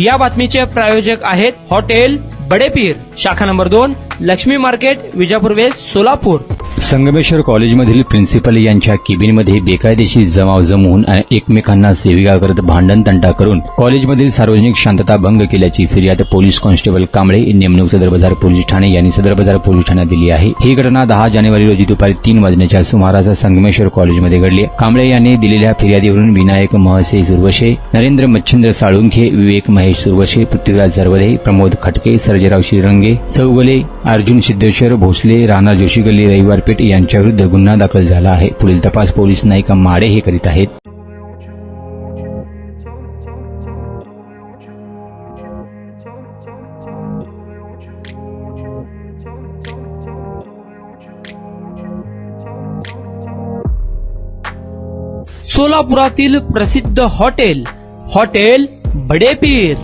या बातमीचे प्रायोजक आहेत हॉटेल बडेपीर, शाखा number 2, Laxmi market, Vijapur west, Solapur. Sangameshwar कॉलेजमधील प्रिन्सिपल यांच्या केबिनमध्ये बेकायदेशीर जमाव जमवून आणि एकमेकांना सेविका करत भांडण तंटा करून कॉलेजमधील सार्वजनिक शांतता भंग केल्याची फिर्याद पोलीस कॉन्स्टेबल कांबळे नेमणूक सदर बाजार पोलीस ठाणे यांनी सदर बाजार पोलीस ठाण्यात दिली आहे. ही घटना 10 जानेवारी रोजी दुपारी 3 वाजण्याच्या सुमारास संगमेश्वर कॉलेजमध्ये घडली. कांबळे यांनी दिलेल्या फिर्यादीवरून विनायक महसे सुरवशे, नरेंद्र मच्छिंद्र साळुंखे, विवेक महेश सुरवशे, पृथ्वीराज झरवदे, प्रमोद खटके, सर्जेराव श्रीरंगे, चौगले, अर्जुन सिद्धेश्वर भोसले, राहणार जोशी गल्ली, रविवार पेठ यांच्याविरुद्ध गुन्हा दाखल झाला आहे. पुढील तपास पोलीस नाईक माडे हे करीत आहेत. सोलापुरातील प्रसिद्ध हॉटेल बडेपीर.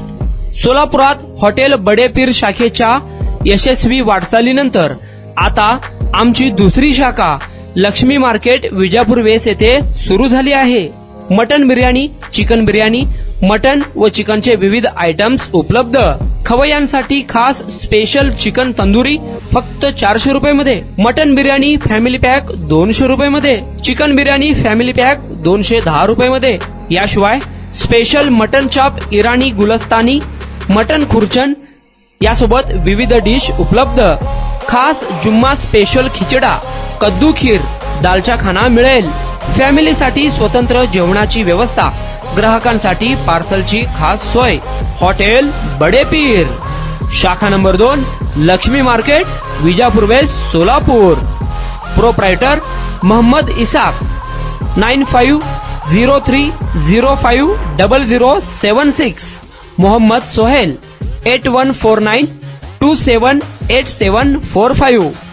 सोलापुरात हॉटेल बडेपीर शाखेच्या यशस्वी वाटचालीनंतर आता आमची दुसरी शाखा लक्ष्मी मार्केट, विजापूर वेस्ट येथे सुरू झाली आहे. Mutton biryani, chicken biryani, mutton व चिकनचे विविध आयटम्स उपलब्ध. खवय्यांसाठी खास स्पेशल चिकन तंदुरी फक्त 400 रुपये. मटन बिर्याणी फॅमिली पॅक 200 रुपये. चिकन बिर्याणी फॅमिली पॅक 210 रुपये. याशिवाय स्पेशल मटन चाप, इराणी गुलस्तानी, मटन खुर्चन यासोबत विविध डिश उपलब्ध. खास जुम्मा स्पेशल खिचडा, कद्दू खीर, दालचा खाना मिळेल. फॅमिलीसाठी स्वतंत्र जेवणाची व्यवस्था, ग्राहकांसाठी पार्सलची खास सोय. हॉटेल बडेपीर, शाखा number 2, Laxmi market, Vijapur west, Solapur. Proprietor Mohammed Isaq. 9503050076. Mohammed Sohail. 8149278745.